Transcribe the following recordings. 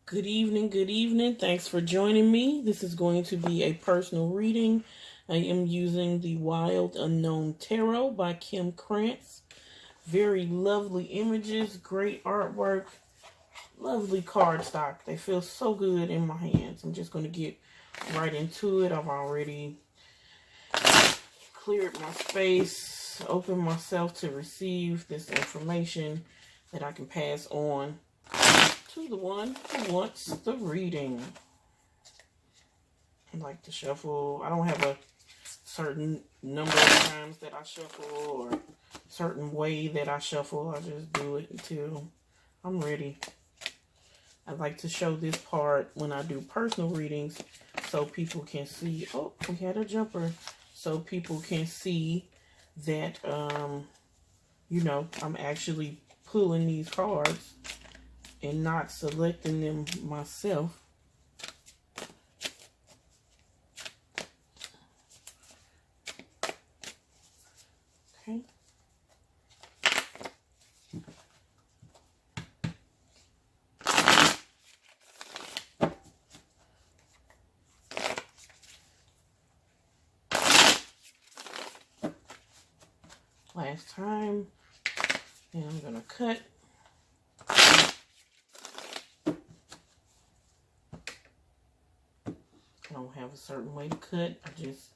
Good evening, good evening. Thanks for joining me. This is going to be a personal reading. I am using the Wild Unknown Tarot by Kim Krantz. Very lovely images, great artwork, lovely cardstock. They feel so good in my hands. I'm just going to get right into it. I've already cleared my space, opened myself to receive this information that I can pass on to the one who wants the reading. I like to shuffle. I don't have a certain number of times that I shuffle or certain way that I shuffle. I just do it until I'm ready. I like to show this part when I do personal readings so people can see. Oh, we had a jumper. So people can see that, I'm actually pulling these cards and not selecting them myself. Okay. Last time, and I'm gonna cut. I don't have a certain way to cut. I just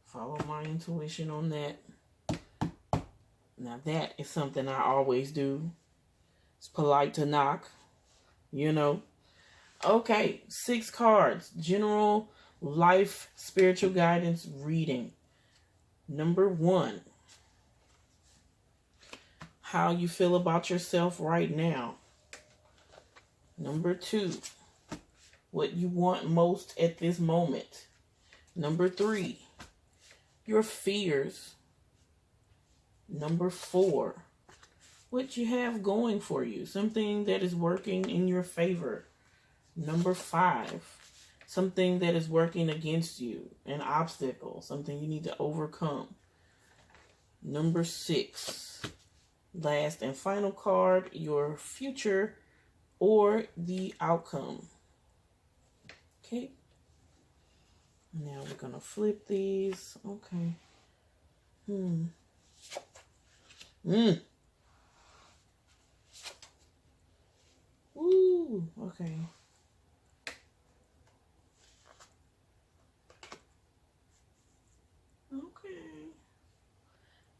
follow my intuition on that. Now that is something I always do. It's polite to knock, Okay, 6 cards. General life spiritual guidance reading. Number 1. How you feel about yourself right now. Number 2. What you want most at this moment. Number 3, your fears. Number 4, what you have going for you, something that is working in your favor. Number 5, something that is working against you, an obstacle, something you need to overcome. Number 6, last and final card, your future or the outcome. Okay. Now we're going to flip these. Okay. Ooh, okay. Okay.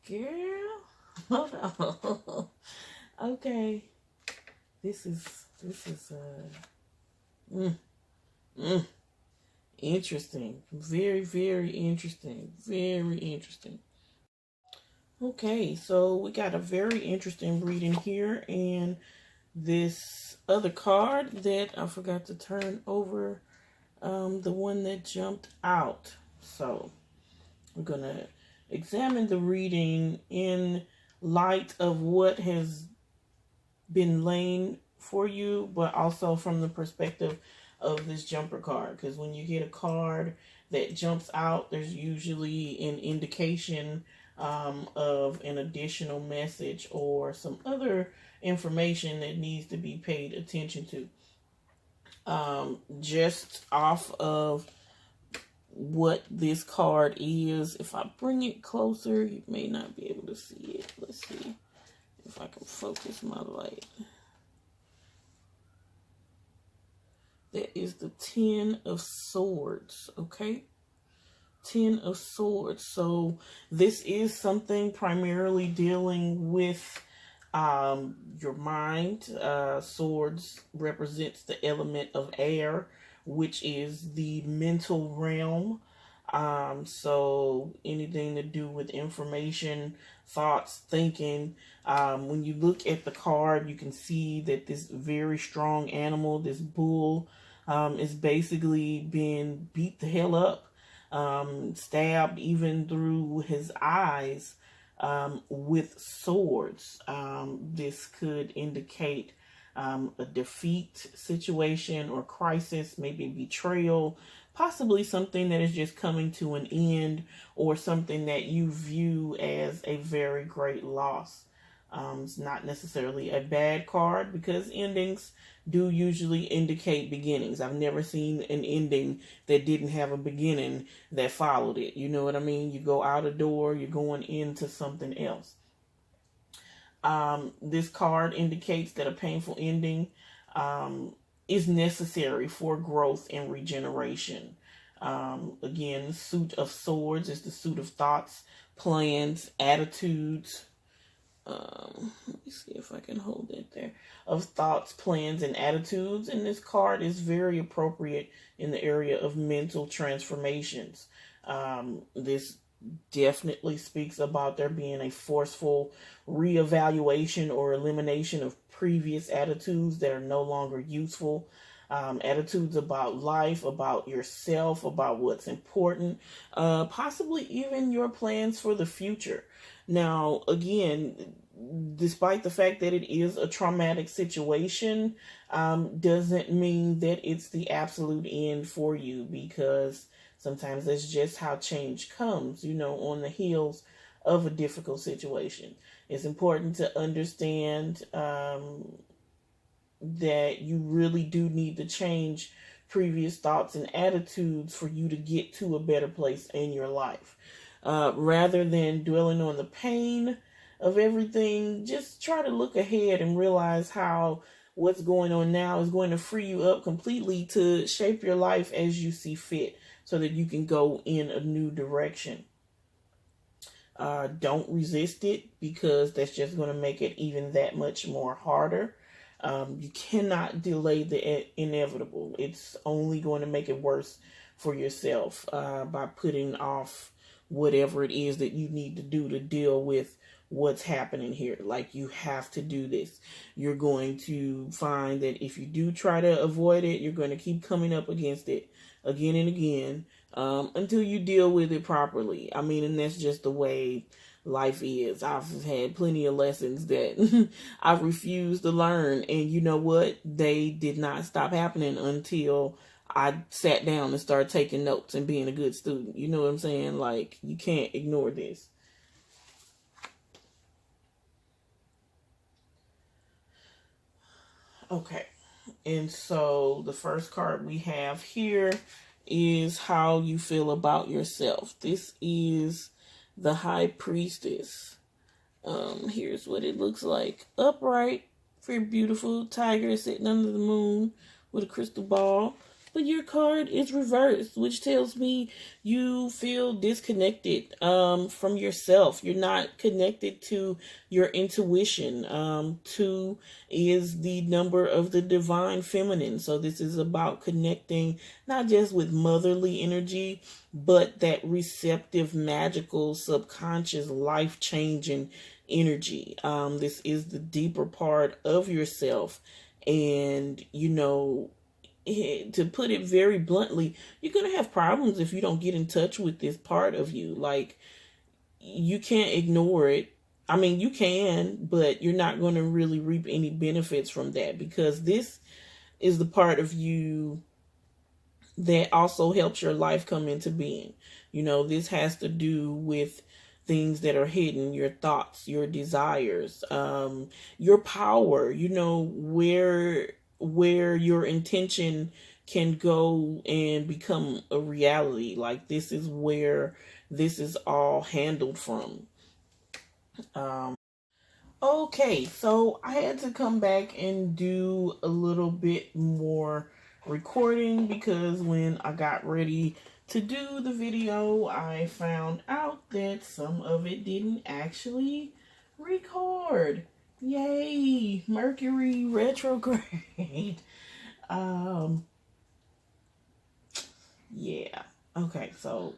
Girl. Hold on. Okay. This is interesting. Very, very interesting. Very interesting. Okay, so we got a very interesting reading here, and this other card that I forgot to turn over, the one that jumped out. So I'm going to examine the reading in light of what has been laying for you, but also from the perspective of this jumper card. Because when you get a card that jumps out, there's usually an indication of an additional message or some other information that needs to be paid attention to. Just off of what this card is, if I bring it closer, you may not be able to see it. Let's see if I can focus my light. That is the 10 of Swords, okay? 10 of Swords. So this is something primarily dealing with your mind. Swords represents the element of air, which is the mental realm. So anything to do with information, thoughts, thinking. When you look at the card, you can see that this very strong animal, this bull, is basically being beat the hell up, stabbed even through his eyes, with swords. This could indicate a defeat situation or crisis, maybe betrayal, possibly something that is just coming to an end, or something that you view as a very great loss. It's not necessarily a bad card because endings do usually indicate beginnings. I've never seen an ending that didn't have a beginning that followed it. You know what I mean? You go out a door, you're going into something else. This card indicates that a painful ending is necessary for growth and regeneration. Again, the suit of swords is the suit of thoughts, plans, attitudes. Let me see if I can hold it there. Of thoughts, plans, and attitudes. And this card is very appropriate in the area of mental transformations. This definitely speaks about there being a forceful reevaluation or elimination of previous attitudes that are no longer useful. Attitudes about life, about yourself, about what's important, possibly even your plans for the future. Now, again, despite the fact that it is a traumatic situation, doesn't mean that it's the absolute end for you, because sometimes that's just how change comes, on the heels of a difficult situation. It's important to understand that you really do need to change previous thoughts and attitudes for you to get to a better place in your life. Rather than dwelling on the pain of everything, just try to look ahead and realize how what's going on now is going to free you up completely to shape your life as you see fit so that you can go in a new direction. Don't resist it, because that's just going to make it even that much more harder. You cannot delay the inevitable. It's only going to make it worse for yourself by putting off whatever it is that you need to do to deal with what's happening here. Like, you have to do this. You're going to find that if you do try to avoid it, you're going to keep coming up against it again and again until you deal with it properly. I mean, and that's just the way life is. I've had plenty of lessons that I've refused to learn, and you know what? They did not stop happening until I sat down and started taking notes and being a good student. You know what I'm saying? Like, you can't ignore this. Okay, and so the first card we have here is how you feel about yourself. This is the High Priestess. Here's what it looks like. Upright, very beautiful tiger sitting under the moon with a crystal ball. But your card is reversed, which tells me you feel disconnected from yourself. You're not connected to your intuition. 2 is the number of the divine feminine. So this is about connecting not just with motherly energy, but that receptive, magical, subconscious, life-changing energy. This is the deeper part of yourself. And, to put it very bluntly, you're going to have problems if you don't get in touch with this part of you. Like, you can't ignore it. I mean, you can, but you're not going to really reap any benefits from that, because this is the part of you that also helps your life come into being. This has to do with things that are hidden, your thoughts, your desires, your power, where your intention can go and become a reality. Like, this is where this is all handled from. Okay, so I had to come back and do a little bit more recording, because when I got ready to do the video, I found out that some of it didn't actually record. Yay, Mercury retrograde. Yeah. Okay, so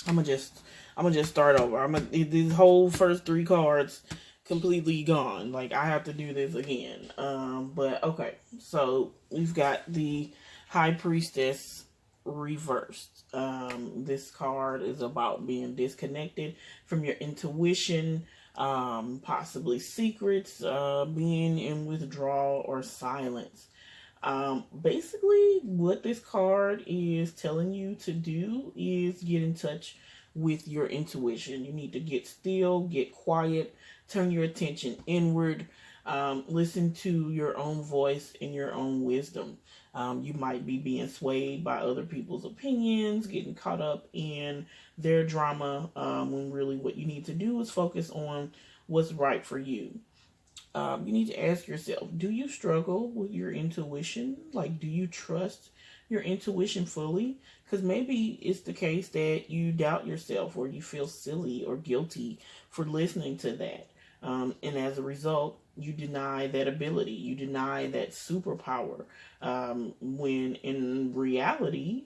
I'm gonna just start over. These whole first 3 cards completely gone. Like, I have to do this again. But okay. So we've got the High Priestess reversed. This card is about being disconnected from your intuition, possibly secrets, being in withdrawal or silence. Basically what this card is telling you to do is get in touch with your intuition. You need to get still, get quiet, turn your attention inward, listen to your own voice and your own wisdom. You might be being swayed by other people's opinions, getting caught up in their drama, when really what you need to do is focus on what's right for you. You need to ask yourself, do you struggle with your intuition? Like, do you trust your intuition fully? Because maybe it's the case that you doubt yourself or you feel silly or guilty for listening to that. And as a result, you deny that ability, you deny that superpower, when in reality,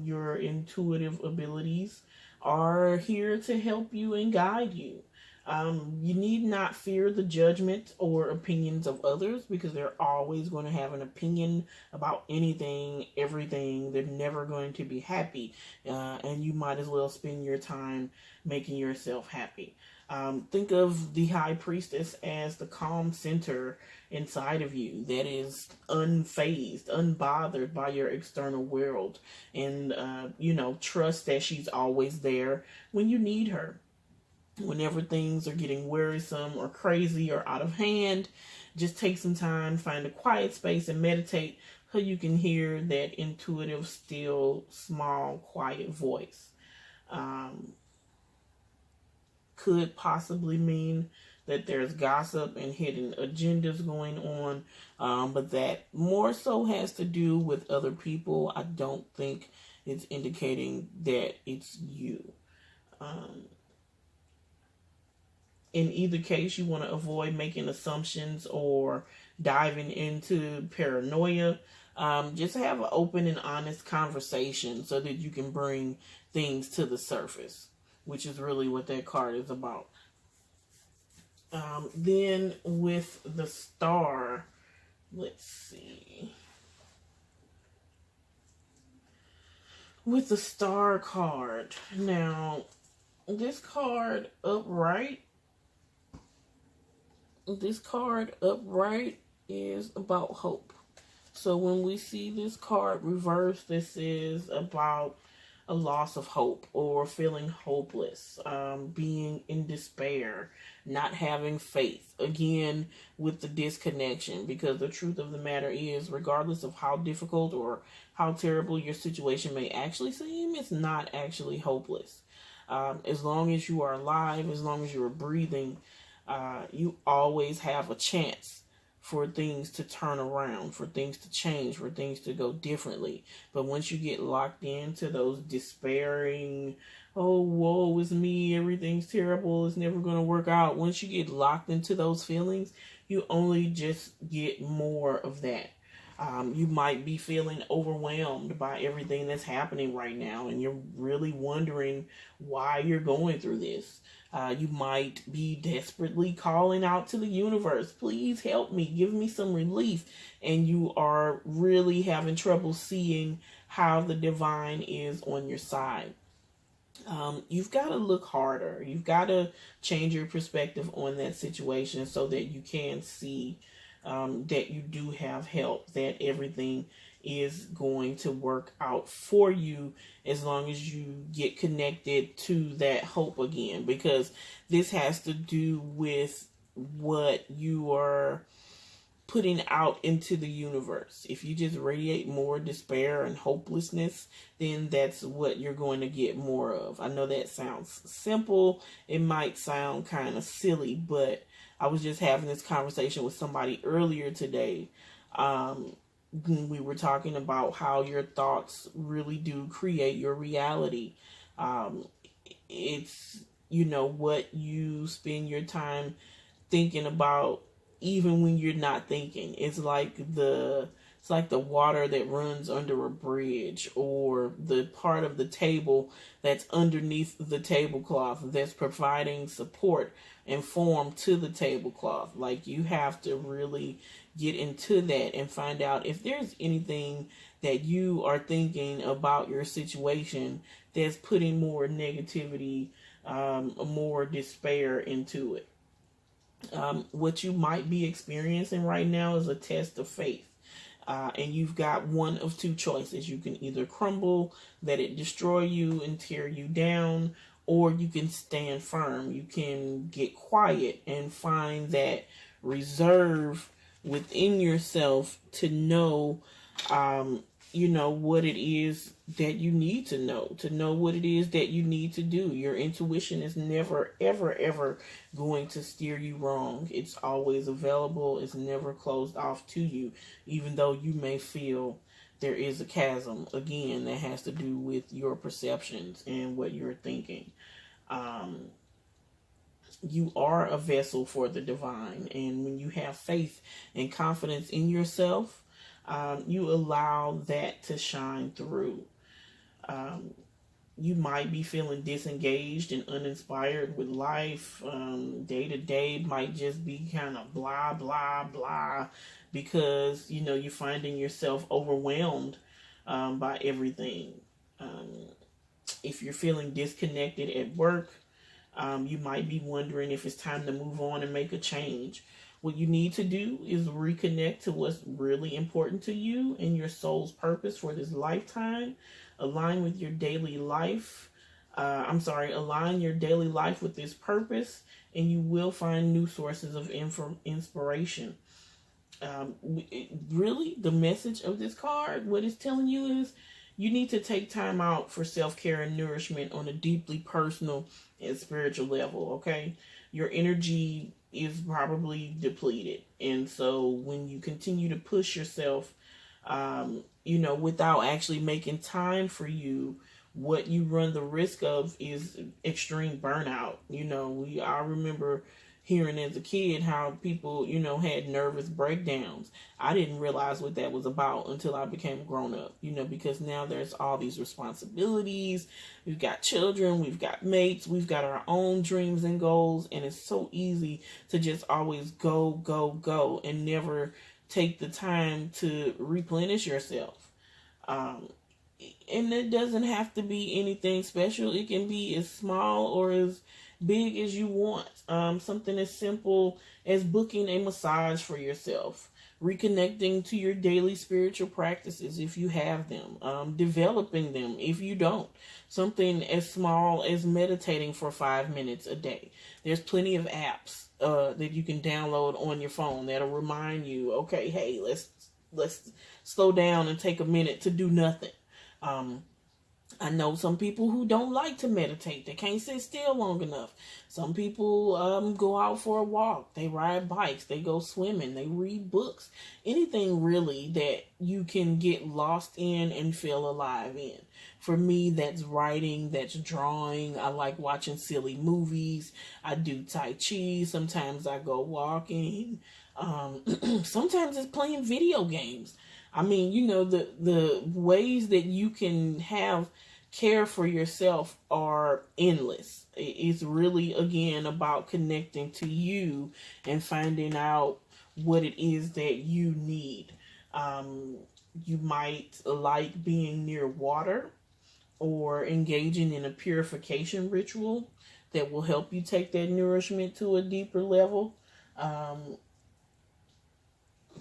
your intuitive abilities are here to help you and guide you. You need not fear the judgment or opinions of others, because they're always going to have an opinion about anything, everything. They're never going to be happy. And you might as well spend your time making yourself happy. Think of the high priestess as the calm center inside of you that is unfazed, unbothered by your external world. And, trust that she's always there when you need her. Whenever things are getting wearisome or crazy or out of hand, just take some time, find a quiet space and meditate so you can hear that intuitive, still, small, quiet voice. Could possibly mean that there's gossip and hidden agendas going on, but that more so has to do with other people. I don't think it's indicating that it's you. In either case, you want to avoid making assumptions or diving into paranoia. Just have an open and honest conversation so that you can bring things to the surface, which is really what that card is about. Then with the star, let's see. With the star card, now this card upright is about hope. So when we see this card reversed, this is about a loss of hope or feeling hopeless, being in despair, not having faith. Again, with the disconnection, because the truth of the matter is, regardless of how difficult or how terrible your situation may actually seem, it's not actually hopeless. As long as you are alive, as long as you are breathing, you always have a chance for things to turn around, for things to change, for things to go differently. But once you get locked into those despairing, oh, woe is me, everything's terrible, it's never going to work out. Once you get locked into those feelings, you only just get more of that. You might be feeling overwhelmed by everything that's happening right now, and you're really wondering why you're going through this. You might be desperately calling out to the universe, please help me, give me some relief. And you are really having trouble seeing how the divine is on your side. You've got to look harder. You've got to change your perspective on that situation so that you can see that you do have help, that everything is going to work out for you as long as you get connected to that hope again, because this has to do with what you are putting out into the universe. If you just radiate more despair and hopelessness, then that's what you're going to get more of. I know that sounds simple. It might sound kind of silly, but I was just having this conversation with somebody earlier today. We were talking about how your thoughts really do create your reality. It's, what you spend your time thinking about, even when you're not thinking. It's like the water that runs under a bridge, or the part of the table that's underneath the tablecloth that's providing support and form to the tablecloth. Like, you have to really get into that and find out if there's anything that you are thinking about your situation that's putting more negativity, more despair into it. What you might be experiencing right now is a test of faith. And you've got one of two choices. You can either crumble, let it destroy you and tear you down, or you can stand firm. You can get quiet and find that reserve within yourself to know, what it is that you need to know what it is that you need to do. Your intuition is never, ever, ever going to steer you wrong. It's always available. It's never closed off to you, even though you may feel there is a chasm, again, that has to do with your perceptions and what you're thinking. You are a vessel for the divine, and when you have faith and confidence in yourself, you allow that to shine through. You might be feeling disengaged and uninspired with life. Day to day might just be kind of blah, blah, blah, because, you're finding yourself overwhelmed by everything. If you're feeling disconnected at work, you might be wondering if it's time to move on and make a change. What you need to do is reconnect to what's really important to you and your soul's purpose for this lifetime. Align with your daily life. Align your daily life with this purpose, and you will find new sources of inspiration. Really, the message of this card, what it's telling you is you need to take time out for self-care and nourishment on a deeply personal and spiritual level, okay? Your energy is probably depleted. And so when you continue to push yourself, without actually making time for you, what you run the risk of is extreme burnout. I remember hearing as a kid how people, had nervous breakdowns. I didn't realize what that was about until I became grown up, because now there's all these responsibilities. We've got children, we've got mates, we've got our own dreams and goals, and it's so easy to just always go, go, go, and never take the time to replenish yourself. And it doesn't have to be anything special. It can be as small or as big as you want. Something as simple as booking a massage for yourself, reconnecting to your daily spiritual practices if you have them, developing them if you don't. Something as small as meditating for 5 minutes a day. There's plenty of apps that you can download on your phone that'll remind you, okay, hey, let's slow down and take a minute to do nothing. I know some people who don't like to meditate. They can't sit still long enough. Some people go out for a walk. They ride bikes. They go swimming. They read books. Anything really that you can get lost in and feel alive in. For me, that's writing, that's drawing. I like watching silly movies. I do Tai Chi. Sometimes I go walking. Sometimes it's playing video games. I mean, the ways that you can have care for yourself are endless. It's really, again, about connecting to you and finding out what it is that you need. You might like being near water or engaging in a purification ritual that will help you take that nourishment to a deeper level.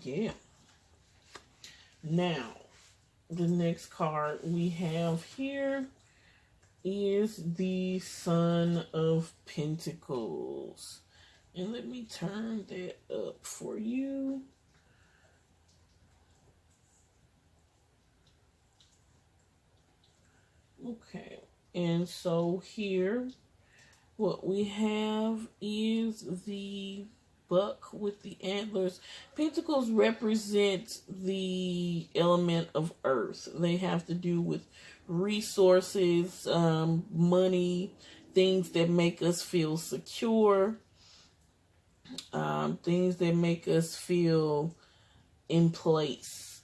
Yeah. Now, the next card we have here is the Son of Pentacles. And let me turn that up for you. Okay. And so here, what we have is the buck with the antlers. Pentacles represent the element of earth. They have to do with resources, money, things that make us feel secure, things that make us feel in place.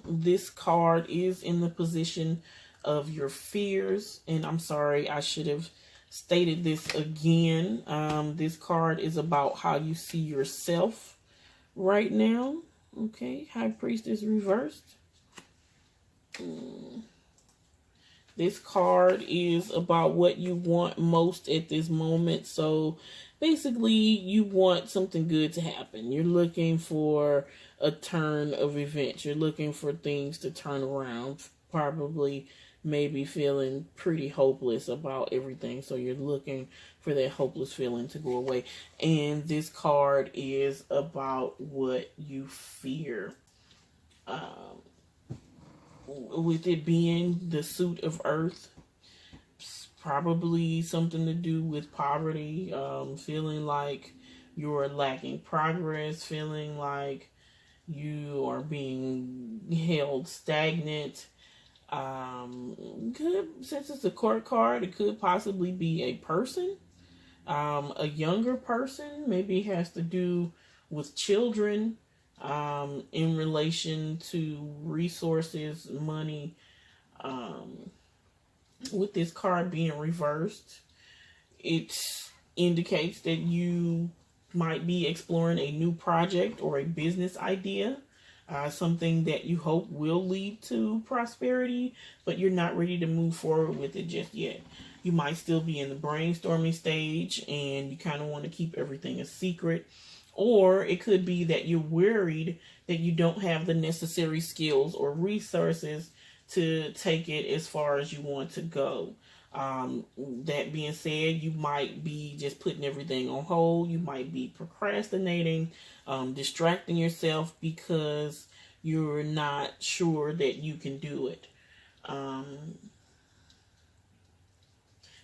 This card is in the position of your fears, and I'm sorry, I should have stated this again. This card is about how you see yourself right now. Okay, High Priestess reversed. This card is about what you want most at this moment. So basically, you want something good to happen. You're looking for a turn of events. You're looking for things to turn around, probably maybe feeling pretty hopeless about everything. So you're looking for that hopeless feeling to go away. And this card is about what you fear. With it being the suit of earth, probably something to do with poverty, feeling like you're lacking progress, feeling like you are being held stagnant. Since it's a court card, it could possibly be a person, a younger person. Maybe it has to do with children, in relation to resources, money. With this card being reversed, it indicates that you might be exploring a new project or a business idea, something that you hope will lead to prosperity, but you're not ready to move forward with it just yet. You might still be in the brainstorming stage and you kind of want to keep everything a secret. Or it could be that you're worried that you don't have the necessary skills or resources to take it as far as you want to go. That being said, you might be just putting everything on hold. You might be procrastinating, distracting yourself because you're not sure that you can do it.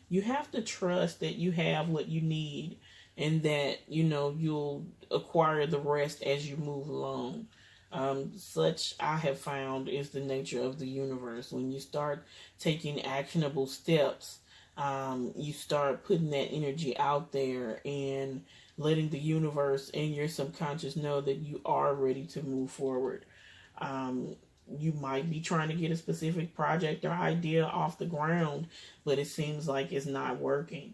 You have to trust that you have what you need and that, you'll acquire the rest as you move along. Such I have found is the nature of the universe. When you start taking actionable steps, you start putting that energy out there and letting the universe and your subconscious know that you are ready to move forward. You might be trying to get a specific project or idea off the ground, but it seems like it's not working.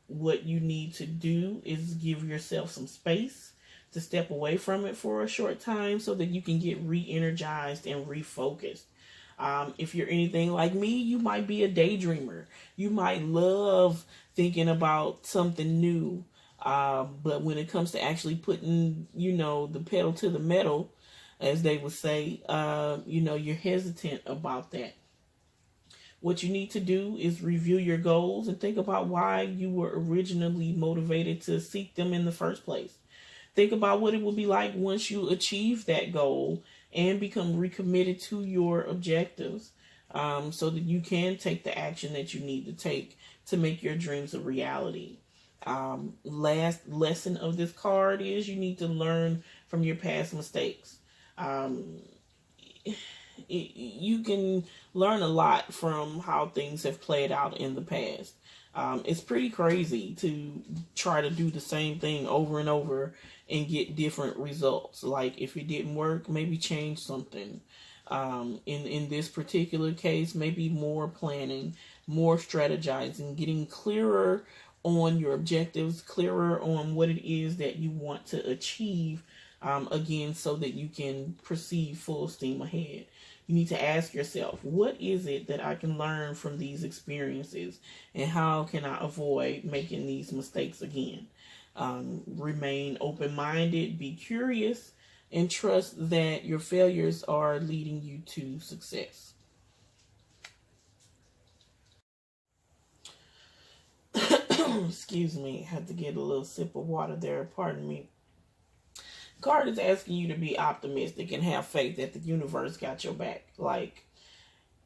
What you need to do is give yourself some space to step away from it for a short time so that you can get re-energized and refocused. If you're anything like me, you might be a daydreamer. You might love thinking about something new. But when it comes to actually putting, the pedal to the metal, as they would say, you're hesitant about that. What you need to do is review your goals and think about why you were originally motivated to seek them in the first place. Think about what it will be like once you achieve that goal and become recommitted to your objectives, so that you can take the action that you need to take to make your dreams a reality. Last lesson of this card is you need to learn from your past mistakes. You can learn a lot from how things have played out in the past. It's pretty crazy to try to do the same thing over and over and get different results. Like if it didn't work, maybe change something. In this particular case, maybe more planning, more strategizing, getting clearer on your objectives, clearer on what it is that you want to achieve, again, so that you can proceed full steam ahead. You need to ask yourself, what is it that I can learn from these experiences and how can I avoid making these mistakes again? Remain open-minded, be curious, and trust that your failures are leading you to success. Excuse me, I had to get a little sip of water there, pardon me. Card is asking you to be optimistic and have faith that the universe got your back. Like,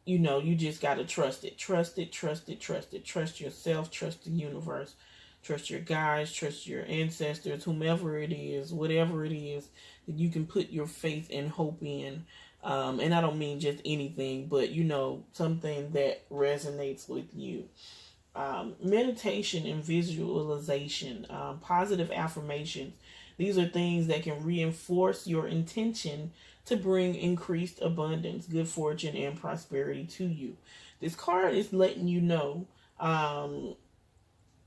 you just got to trust it. Trust it, trust it, trust it. Trust yourself, trust the universe. Trust your guides, trust your ancestors, whomever it is, whatever it is that you can put your faith and hope in. And I don't mean just anything, but, something that resonates with you. Meditation and visualization, positive affirmations. These are things that can reinforce your intention to bring increased abundance, good fortune, and prosperity to you. This card is letting you know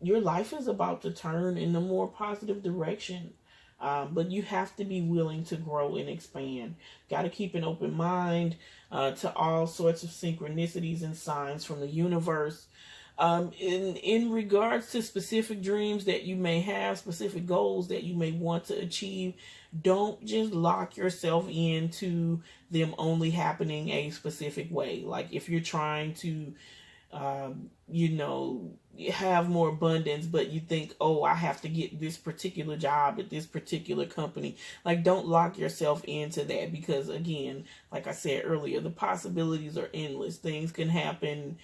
your life is about to turn in a more positive direction. But you have to be willing to grow and expand. Got to keep an open mind to all sorts of synchronicities and signs from the universe. In regards to specific dreams that you may have, specific goals that you may want to achieve, don't just lock yourself into them only happening a specific way. Like if you're trying to you know, have more abundance, but you think, oh, I have to get this particular job at this particular company. Like, don't lock yourself into that, because again, like I said earlier, the possibilities are endless. Things can happen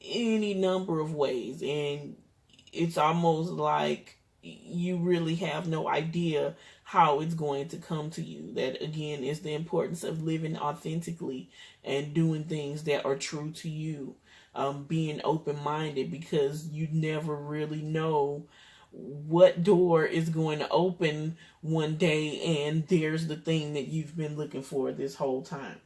any number of ways, and it's almost like you really have no idea how it's going to come to you. That again is the importance of living authentically and doing things that are true to you. Being open-minded, because you never really know what door is going to open one day, and there's the thing that you've been looking for this whole time.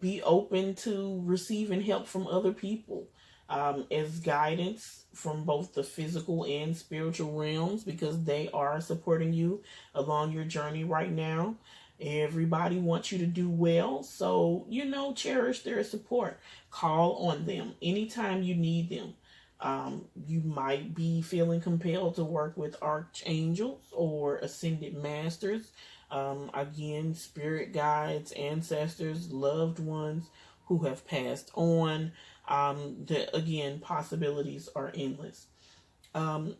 Be open to receiving help from other people as guidance from both the physical and spiritual realms, because they are supporting you along your journey right now. Everybody wants you to do well, so, you know, cherish their support. Call on them anytime you need them. You might be feeling compelled to work with archangels or ascended masters. Again, spirit guides, ancestors, loved ones who have passed on. Again, possibilities are endless.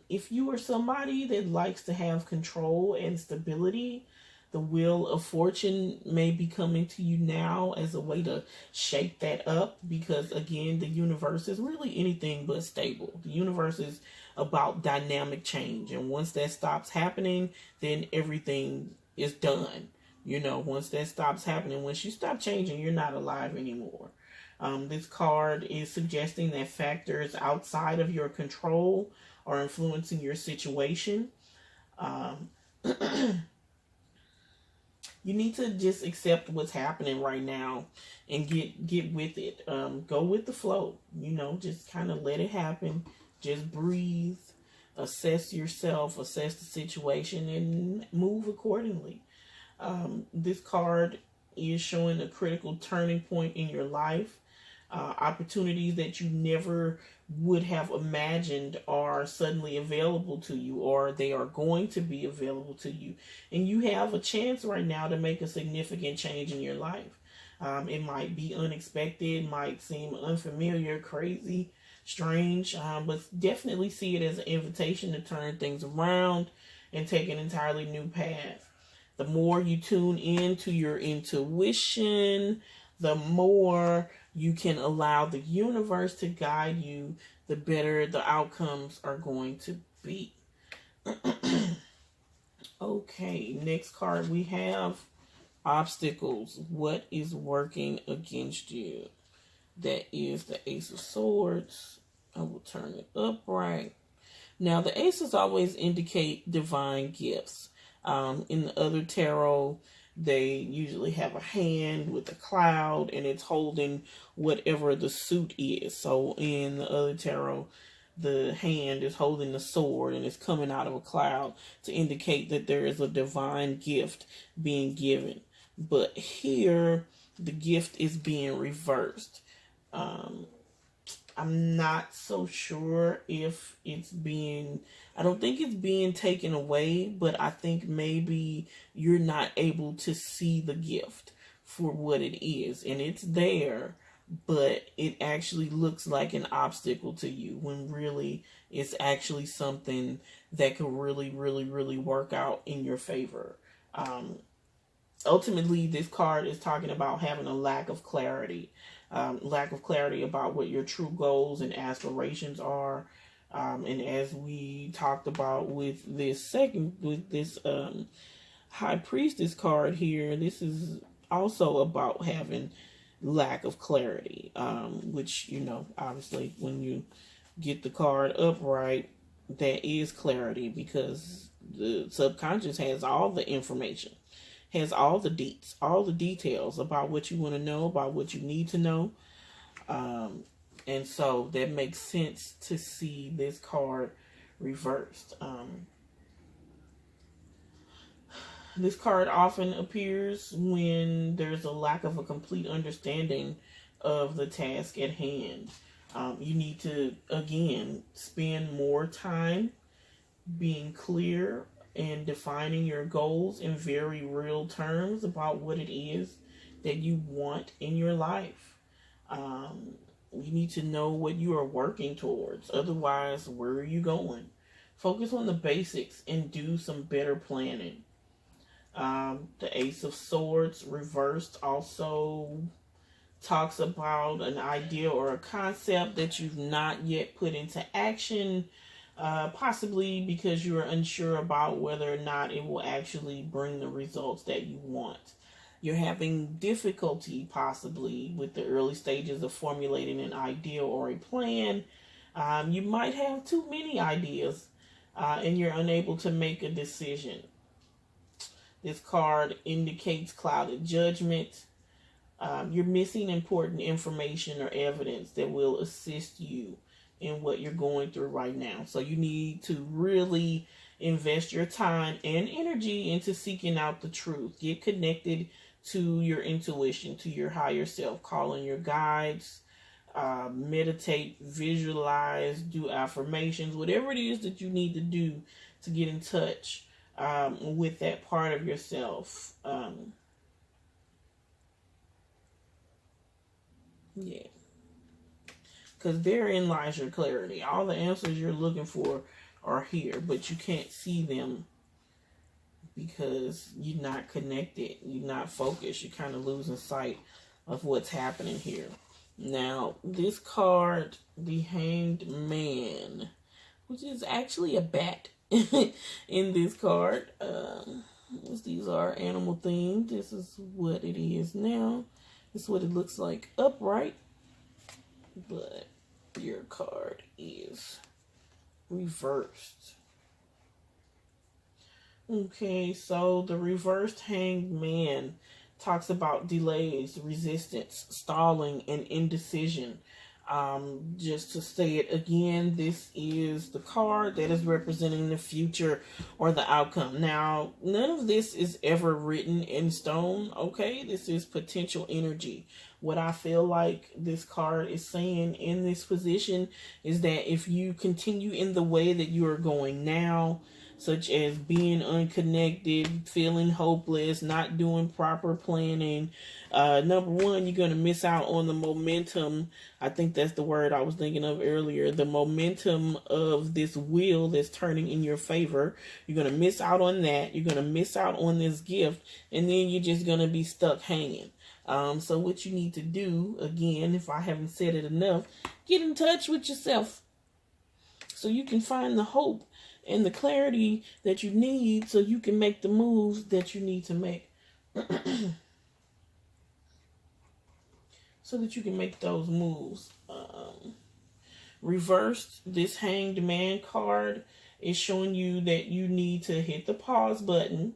If you are somebody that likes to have control and stability, the wheel of fortune may be coming to you now as a way to shake that up, because again, the universe is really anything but stable. The universe is about dynamic change, and once that stops happening, then everything is done. You know, once that stops happening, once you stop changing, you're not alive anymore. This card is suggesting that factors outside of your control are influencing your situation. You need to just accept what's happening right now and get with it. Go with the flow. You know, just kind of let it happen. Just breathe, assess yourself, assess the situation, and move accordingly. This card is showing a critical turning point in your life. Opportunities that you never would have imagined are suddenly available to you, or they are going to be available to you. And you have a chance right now to make a significant change in your life. It might be unexpected, might seem unfamiliar, crazy, strange, but definitely see it as an invitation to turn things around and take an entirely new path. The more you tune into your intuition, the more you can allow the universe to guide you, the better the outcomes are going to be. Okay, next card we have obstacles. What is working against you? That is the Ace of Swords. I will turn it upright. Now, the aces always indicate divine gifts. In the other tarot, they usually have a hand with a cloud, and it's holding whatever the suit is. So in the other tarot, the hand is holding the sword, and it's coming out of a cloud to indicate that there is a divine gift being given. But here, the gift is being reversed. I'm not so sure if it's being, I don't think it's being taken away, but I think maybe you're not able to see the gift for what it is. And it's there, but it actually looks like an obstacle to you, when really it's actually something that could really, really, really work out in your favor. Ultimately, this card is talking about having a lack of clarity. Lack of clarity about what your true goals and aspirations are. And as we talked about with this High Priestess card here, this is also about having lack of clarity, which, you know, obviously when you get the card upright, there is clarity, because the subconscious has all the information, has all the deets, all the details about what you want to know, about what you need to know. And so that makes sense to see this card reversed. This card often appears when there's a lack of a complete understanding of the task at hand. You need to, again, spend more time being clear and defining your goals in very real terms about what it is that you want in your life. You need to know what you are working towards. Otherwise, where are you going? Focus on the basics and do some better planning. The Ace of Swords reversed also talks about an idea or a concept that you've not yet put into action, possibly because you're unsure about whether or not it will actually bring the results that you want. You're having difficulty possibly with the early stages of formulating an idea or a plan. You might have too many ideas and you're unable to make a decision. This card indicates clouded judgment. You're missing important information or evidence that will assist you in what you're going through right now. So you need to really invest your time and energy into seeking out the truth. Get connected to your intuition, to your higher self. Call in your guides, meditate, visualize, do affirmations, whatever it is that you need to do to get in touch with that part of yourself. Yeah. Because therein lies your clarity. All the answers you're looking for are here, but you can't see them because you're not connected. You're not focused. You're kind of losing sight of what's happening here. Now, this card, the Hanged Man, which is actually a bat in this card. These are animal themed. This is what it is now. This is what it looks like upright. But your card is reversed. Okay, so the reversed Hanged Man talks about delays, resistance, stalling, and indecision. Just to say it again, this is the card that is representing the future or the outcome. Now, none of this is ever written in stone, okay? This is potential energy. What I feel like this card is saying in this position is that if you continue in the way that you are going now, such as being unconnected, feeling hopeless, not doing proper planning, number one, you're going to miss out on the momentum. I think that's the word I was thinking of earlier. The momentum of this wheel that's turning in your favor. You're going to miss out on that. You're going to miss out on this gift. And then you're just going to be stuck hanging. So what you need to do, again, if I haven't said it enough, get in touch with yourself so you can find the hope and the clarity that you need so you can make the moves that you need to make. So that you can make those moves. Reversed, this Hanged Man card is showing you that you need to hit the pause button.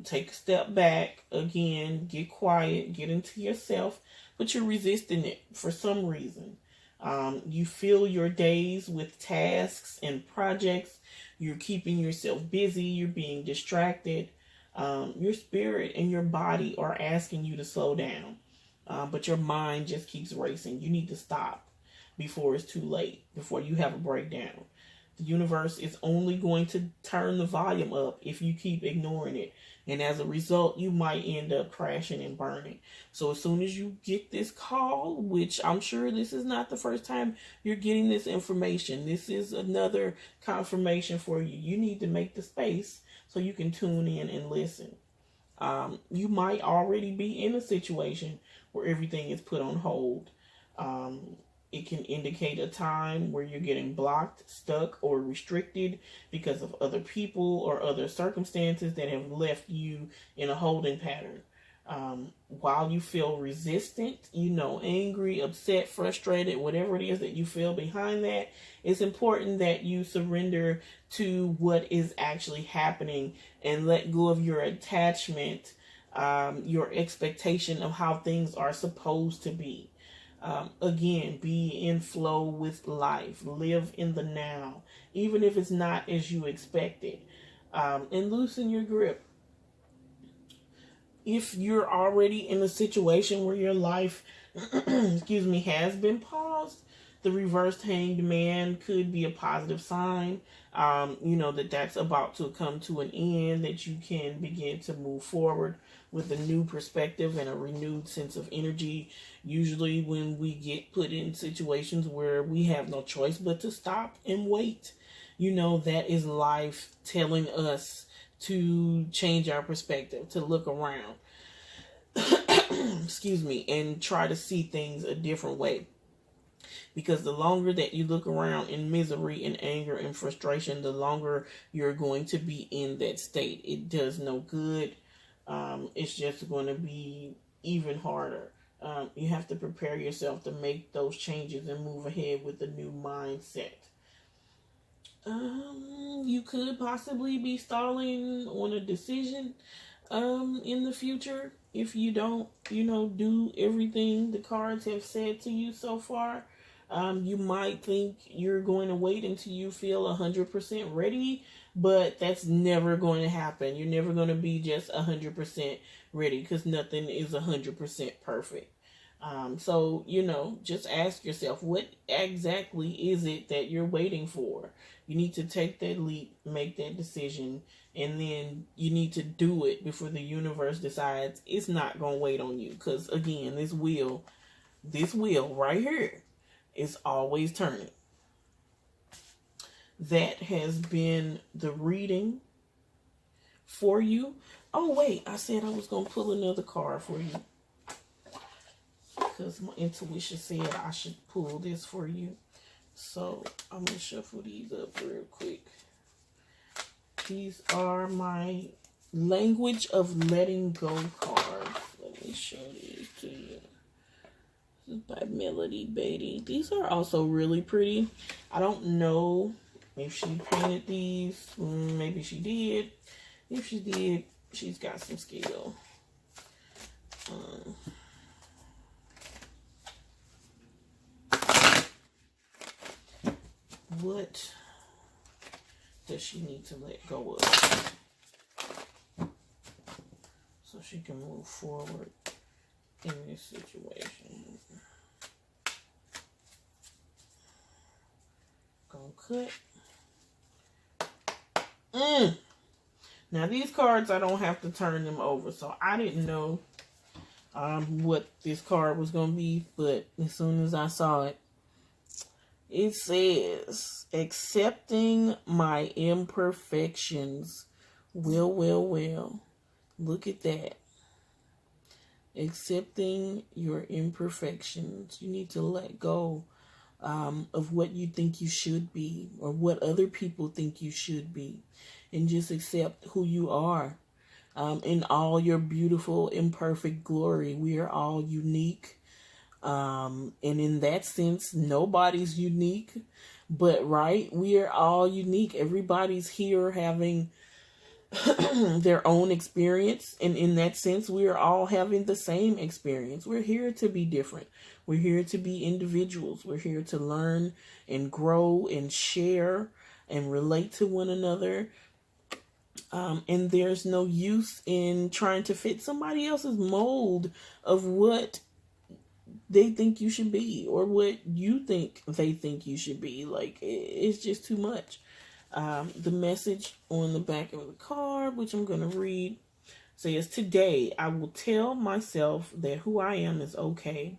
Take a step back. Again, get quiet, get into yourself, but you're resisting it for some reason. You fill your days with tasks and projects. You're keeping yourself busy. You're being distracted. Your spirit and your body are asking you to slow down. But your mind just keeps racing. You need to stop before it's too late, before you have a breakdown. The universe is only going to turn the volume up if you keep ignoring it. And as a result, you might end up crashing and burning. So as soon as you get this call, which I'm sure this is not the first time you're getting this information, this is another confirmation for you. You need to make the space so you can tune in and listen. You might already be in a situation where everything is put on hold. It can indicate a time where you're getting blocked, stuck, or restricted because of other people or other circumstances that have left you in a holding pattern. While you feel resistant, angry, upset, frustrated, whatever it is that you feel behind that, it's important that you surrender to what is actually happening and let go of your attachment, your expectation of how things are supposed to be. Again, be in flow with life. Live in the now, even if it's not as you expected. And loosen your grip. if you're already in a situation where your life, excuse me, has been paused, the reversed hanged man could be a positive sign. That's about to come to an end, that you can begin to move forward with a new perspective and a renewed sense of energy. Usually when we get put in situations where we have no choice but to stop and wait, that is life telling us to change our perspective, to look around, excuse me, and try to see things a different way. Because the longer that you look around in misery and anger and frustration, the longer you're going to be in that state. It does no good. It's just going to be even harder. You have to prepare yourself to make those changes and move ahead with a new mindset. You could possibly be stalling on a decision in the future if you don't, do everything the cards have said to you so far. You might think you're going to wait until you feel 100% ready, but that's never going to happen. You're never going to be just 100% ready, because nothing is 100% perfect. So, just ask yourself, what exactly is it that you're waiting for? You need to take that leap, make that decision, and then you need to do it before the universe decides it's not going to wait on you. Because, again, this wheel right here is always turning. That has been the reading for you. Oh, wait, I said I was going to pull another card for you, because my intuition said I should pull this for you. So I'm going to shuffle these up real quick. These are my language of letting go cards. Let me show these to you. This is by Melody Beatty. These are also really pretty. I don't know if she painted these. Maybe she did. If she did, she's got some skill. What does she need to let go of so she can move forward in this situation? Gonna cut. Now these cards, I don't have to turn them over, so I didn't know what this card was gonna be, but as soon as I saw it, it says, accepting my imperfections. Well. Look at that. Accepting your imperfections. You need to let go of what you think you should be, or what other people think you should be, and just accept who you are in all your beautiful, imperfect glory. We are all unique. And in that sense, nobody's unique, but we are all unique. Everybody's here having their own experience, and in that sense, we are all having the same experience. We're here to be different. We're here to be individuals. We're here to learn and grow and share and relate to one another. And there's no use in trying to fit somebody else's mold of what they think you should be, or what you think they think you should be. Like, it's just too much. The message on the back of the card, which I'm going to read, says, today I will tell myself that who I am is okay,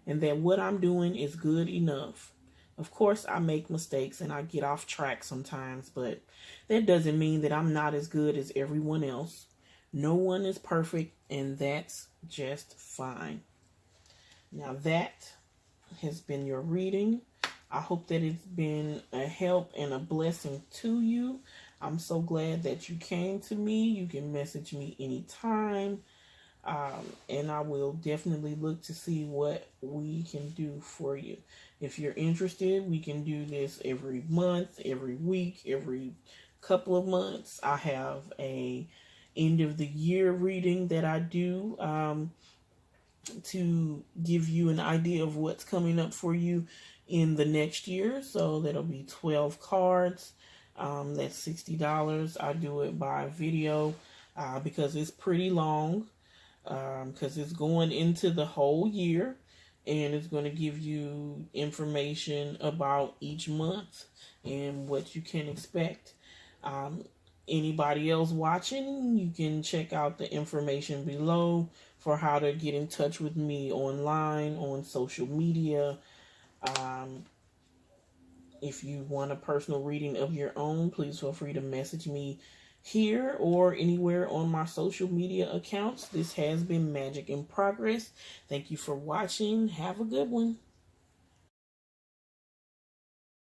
and that what I'm doing is good enough. Of course, I make mistakes and I get off track sometimes, but that doesn't mean that I'm not as good as everyone else. No one is perfect, and that's just fine. Now that has been your reading. I hope that it's been a help and a blessing to you. I'm so glad that you came to me. You can message me anytime. And I will definitely look to see what we can do for you. If you're interested, we can do this every month, every week, every couple of months. I have a end of the year reading that I do to give you an idea of what's coming up for you in the next year. So that'll be 12 cards. That's $60. I do it by video because it's pretty long. because it's going into the whole year, and it's going to give you information about each month and what you can expect. Anybody else watching, you can check out the information below for how to get in touch with me online, on social media. If you want a personal reading of your own, please feel free to message me here or anywhere on my social media accounts. This has been Magic in Progress. Thank you for watching. Have a good one.